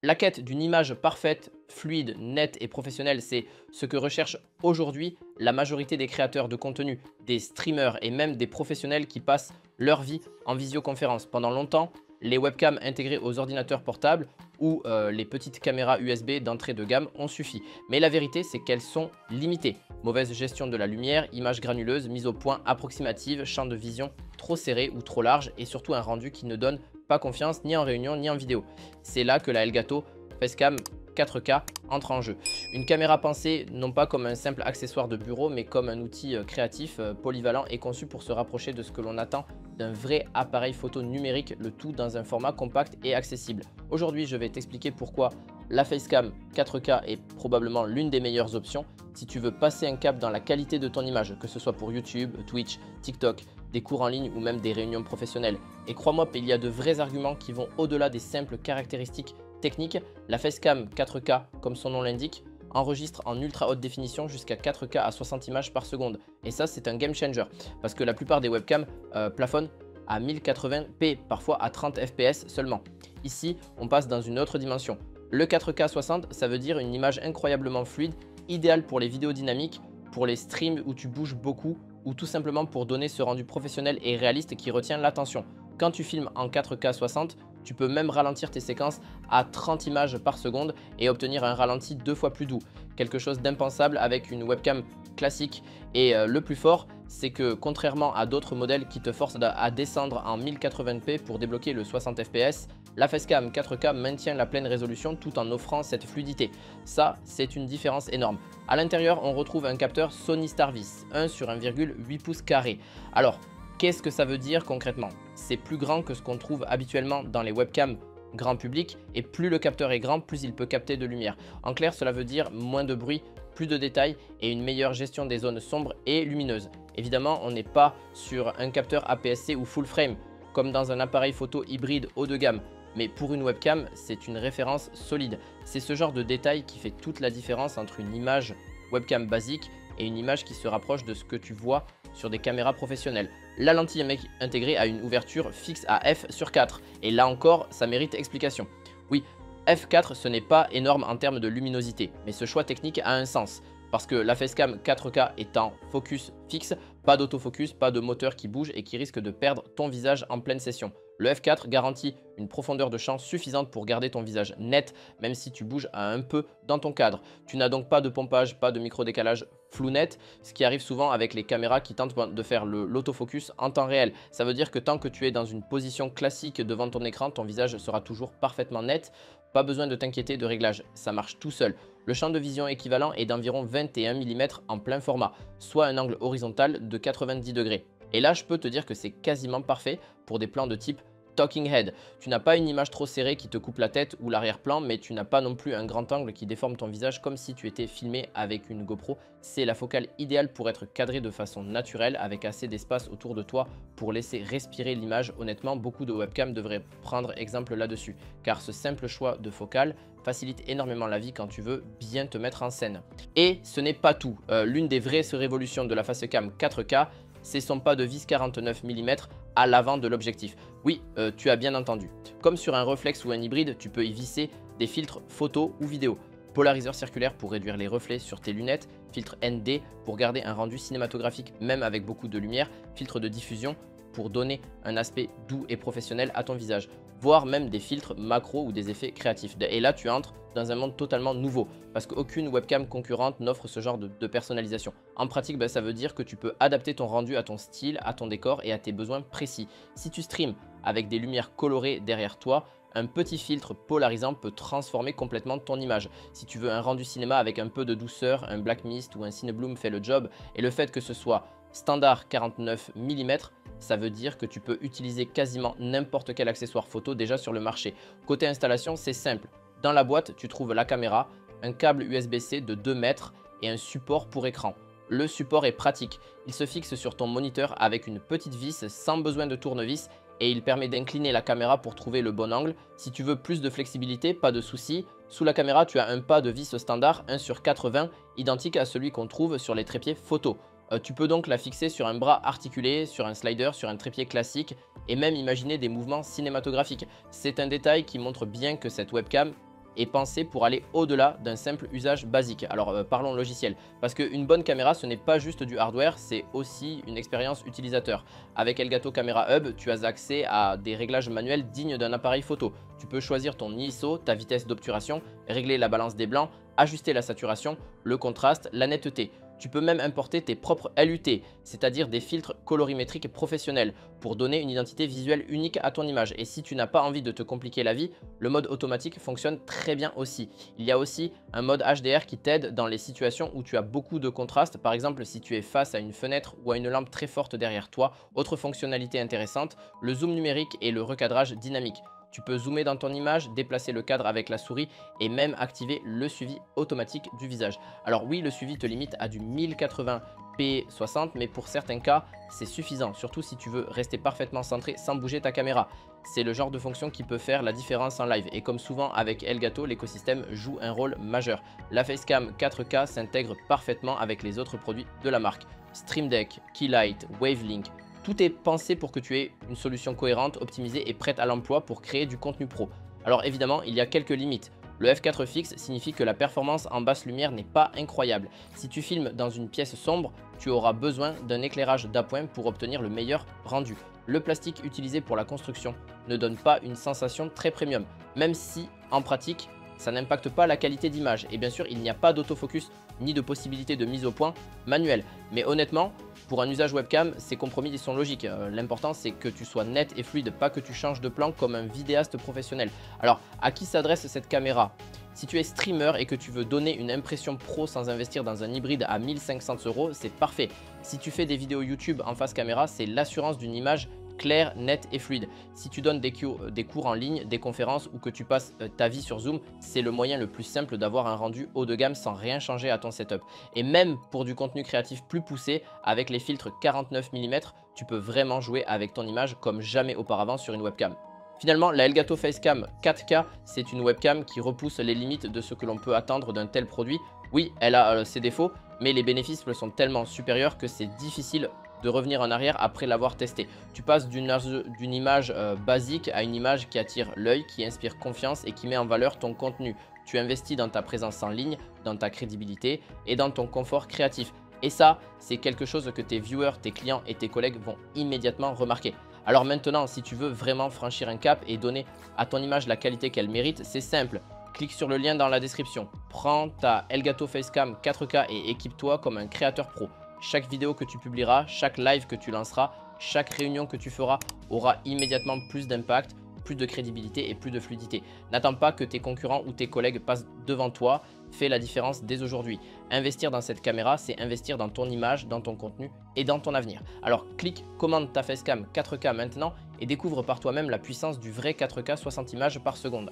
La quête d'une image parfaite, fluide, nette et professionnelle, c'est ce que recherche aujourd'hui la majorité des créateurs de contenu, des streamers et même des professionnels qui passent leur vie en visioconférence. Pendant longtemps, les webcams intégrées aux ordinateurs portables ou les petites caméras USB d'entrée de gamme ont suffi. Mais la vérité, c'est qu'elles sont limitées. Mauvaise gestion de la lumière, images granuleuses, mise au point approximative, champ de vision trop serré ou trop large et surtout un rendu qui ne donne pas confiance ni en réunion ni en vidéo. C'est là que la Elgato Facecam 4K entre en jeu. Une caméra pensée non pas comme un simple accessoire de bureau mais comme un outil créatif, polyvalent et conçu pour se rapprocher de ce que l'on attend d'un vrai appareil photo numérique, le tout dans un format compact et accessible. Aujourd'hui, je vais t'expliquer pourquoi la Facecam 4K est probablement l'une des meilleures options si tu veux passer un cap dans la qualité de ton image, que ce soit pour YouTube, Twitch, TikTok, des cours en ligne ou même des réunions professionnelles. Et crois-moi, il y a de vrais arguments qui vont au-delà des simples caractéristiques techniques. La Facecam 4K, comme son nom l'indique, enregistre en ultra haute définition jusqu'à 4K à 60 images par seconde. Et ça, c'est un game changer parce que la plupart des webcams plafonnent à 1080p, parfois à 30 fps seulement. Ici, on passe dans une autre dimension. Le 4K 60, ça veut dire une image incroyablement fluide, idéale pour les vidéos dynamiques, pour les streams où tu bouges beaucoup ou tout simplement pour donner ce rendu professionnel et réaliste qui retient l'attention. Quand tu filmes en 4K 60, tu peux même ralentir tes séquences à 30 images par seconde et obtenir un ralenti 2 fois plus doux. Quelque chose d'impensable avec une webcam classique. Et le plus fort, c'est que contrairement à d'autres modèles qui te forcent à descendre en 1080p pour débloquer le 60 fps, la Facecam 4K maintient la pleine résolution tout en offrant cette fluidité. Ça, c'est une différence énorme. À l'intérieur, on retrouve un capteur Sony Starvis, 1 sur 1,8 pouces carré. Alors, qu'est-ce que ça veut dire concrètement? C'est plus grand que ce qu'on trouve habituellement dans les webcams grand public et plus le capteur est grand, plus il peut capter de lumière. En clair, cela veut dire moins de bruit, plus de détails et une meilleure gestion des zones sombres et lumineuses. Évidemment, on n'est pas sur un capteur APS-C ou full frame comme dans un appareil photo hybride haut de gamme. Mais pour une webcam, c'est une référence solide. C'est ce genre de détail qui fait toute la différence entre une image webcam basique et une image qui se rapproche de ce que tu vois sur des caméras professionnelles. La lentille intégrée a une ouverture fixe à f/4 et là encore, ça mérite explication. Oui, f4 ce n'est pas énorme en termes de luminosité, mais ce choix technique a un sens. Parce que la Facecam 4K est en focus fixe, pas d'autofocus, pas de moteur qui bouge et qui risque de perdre ton visage en pleine session. Le F4 garantit une profondeur de champ suffisante pour garder ton visage net, même si tu bouges un peu dans ton cadre. Tu n'as donc pas de pompage, pas de micro-décalage flou net, ce qui arrive souvent avec les caméras qui tentent de faire l'autofocus en temps réel. Ça veut dire que tant que tu es dans une position classique devant ton écran, ton visage sera toujours parfaitement net. Pas besoin de t'inquiéter de réglage, ça marche tout seul. Le champ de vision équivalent est d'environ 21 mm en plein format, soit un angle horizontal de 90 degrés. Et là, je peux te dire que c'est quasiment parfait pour des plans de type Talking Head. Tu n'as pas une image trop serrée qui te coupe la tête ou l'arrière-plan, mais tu n'as pas non plus un grand angle qui déforme ton visage comme si tu étais filmé avec une GoPro. C'est la focale idéale pour être cadré de façon naturelle avec assez d'espace autour de toi pour laisser respirer l'image. Honnêtement, beaucoup de webcams devraient prendre exemple là-dessus, car ce simple choix de focale facilite énormément la vie quand tu veux bien te mettre en scène. Et ce n'est pas tout. L'une des vraies révolutions de la Facecam 4K, c'est son pas de vis 49 mm à l'avant de l'objectif. Oui, tu as bien entendu. Comme sur un reflex ou un hybride, tu peux y visser des filtres photo ou vidéo. Polariseur circulaire pour réduire les reflets sur tes lunettes, filtre ND pour garder un rendu cinématographique même avec beaucoup de lumière, filtre de diffusion pour donner un aspect doux et professionnel à ton visage, voire même des filtres macro ou des effets créatifs. Et là, tu entres dans un monde totalement nouveau parce qu'aucune webcam concurrente n'offre ce genre de personnalisation. En pratique, ça veut dire que tu peux adapter ton rendu à ton style, à ton décor et à tes besoins précis. Si tu streams avec des lumières colorées derrière toi, un petit filtre polarisant peut transformer complètement ton image. Si tu veux un rendu cinéma avec un peu de douceur, un black mist ou un cinebloom fait le job. Et le fait que ce soit standard 49 mm, ça veut dire que tu peux utiliser quasiment n'importe quel accessoire photo déjà sur le marché. Côté installation, c'est simple. Dans la boîte, tu trouves la caméra, un câble USB-C de 2 mètres et un support pour écran. Le support est pratique. Il se fixe sur ton moniteur avec une petite vis sans besoin de tournevis et il permet d'incliner la caméra pour trouver le bon angle. Si tu veux plus de flexibilité, pas de souci. Sous la caméra, tu as un pas de vis standard 1 sur 80, identique à celui qu'on trouve sur les trépieds photo. Tu peux donc la fixer sur un bras articulé, sur un slider, sur un trépied classique et même imaginer des mouvements cinématographiques. C'est un détail qui montre bien que cette webcam est pensée pour aller au-delà d'un simple usage basique. Alors parlons logiciel, parce qu'une bonne caméra ce n'est pas juste du hardware, c'est aussi une expérience utilisateur. Avec Elgato Camera Hub, tu as accès à des réglages manuels dignes d'un appareil photo. Tu peux choisir ton ISO, ta vitesse d'obturation, régler la balance des blancs, ajuster la saturation, le contraste, la netteté. Tu peux même importer tes propres LUT, c'est-à-dire des filtres colorimétriques professionnels, pour donner une identité visuelle unique à ton image. Et si tu n'as pas envie de te compliquer la vie, le mode automatique fonctionne très bien aussi. Il y a aussi un mode HDR qui t'aide dans les situations où tu as beaucoup de contraste, par exemple si tu es face à une fenêtre ou à une lampe très forte derrière toi. Autre fonctionnalité intéressante, le zoom numérique et le recadrage dynamique. Tu peux zoomer dans ton image, déplacer le cadre avec la souris et même activer le suivi automatique du visage. Alors oui, le suivi te limite à du 1080p 60, mais pour certains cas, c'est suffisant, surtout si tu veux rester parfaitement centré sans bouger ta caméra. C'est le genre de fonction qui peut faire la différence en live et comme souvent avec Elgato, l'écosystème joue un rôle majeur. La Facecam 4K s'intègre parfaitement avec les autres produits de la marque. Stream Deck, Keylight, Wavelink. Tout est pensé pour que tu aies une solution cohérente, optimisée et prête à l'emploi pour créer du contenu pro. Alors évidemment, il y a quelques limites. Le f4 fixe signifie que la performance en basse lumière n'est pas incroyable. Si tu filmes dans une pièce sombre, tu auras besoin d'un éclairage d'appoint pour obtenir le meilleur rendu. Le plastique utilisé pour la construction ne donne pas une sensation très premium, même si en pratique, ça n'impacte pas la qualité d'image. Et bien sûr, il n'y a pas d'autofocus ni de possibilité de mise au point manuelle. Mais honnêtement, pour un usage webcam, ces compromis ils sont logiques. L'important, c'est que tu sois net et fluide, pas que tu changes de plan comme un vidéaste professionnel. Alors, à qui s'adresse cette caméra ? Si tu es streamer et que tu veux donner une impression pro sans investir dans un hybride à 1500 €, c'est parfait. Si tu fais des vidéos YouTube en face caméra, c'est l'assurance d'une image clair, net et fluide. Si tu donnes des cours en ligne, des conférences ou que tu passes ta vie sur Zoom, c'est le moyen le plus simple d'avoir un rendu haut de gamme sans rien changer à ton setup. Et même pour du contenu créatif plus poussé, avec les filtres 49 mm, tu peux vraiment jouer avec ton image comme jamais auparavant sur une webcam. Finalement, la Elgato Facecam 4K, c'est une webcam qui repousse les limites de ce que l'on peut attendre d'un tel produit. Oui, elle a ses défauts, mais les bénéfices sont tellement supérieurs que c'est difficile de revenir en arrière après l'avoir testé. Tu passes d'une image basique à une image qui attire l'œil, qui inspire confiance et qui met en valeur ton contenu. Tu investis dans ta présence en ligne, dans ta crédibilité et dans ton confort créatif. Et ça, c'est quelque chose que tes viewers, tes clients et tes collègues vont immédiatement remarquer. Alors maintenant, si tu veux vraiment franchir un cap et donner à ton image la qualité qu'elle mérite, c'est simple. Clique sur le lien dans la description. Prends ta Elgato Facecam 4K et équipe-toi comme un créateur pro. Chaque vidéo que tu publieras, chaque live que tu lanceras, chaque réunion que tu feras aura immédiatement plus d'impact, plus de crédibilité et plus de fluidité. N'attends pas que tes concurrents ou tes collègues passent devant toi. Fais la différence dès aujourd'hui. Investir dans cette caméra, c'est investir dans ton image, dans ton contenu et dans ton avenir. Alors clique, commande ta Facecam 4K maintenant et découvre par toi-même la puissance du vrai 4K 60 images par seconde.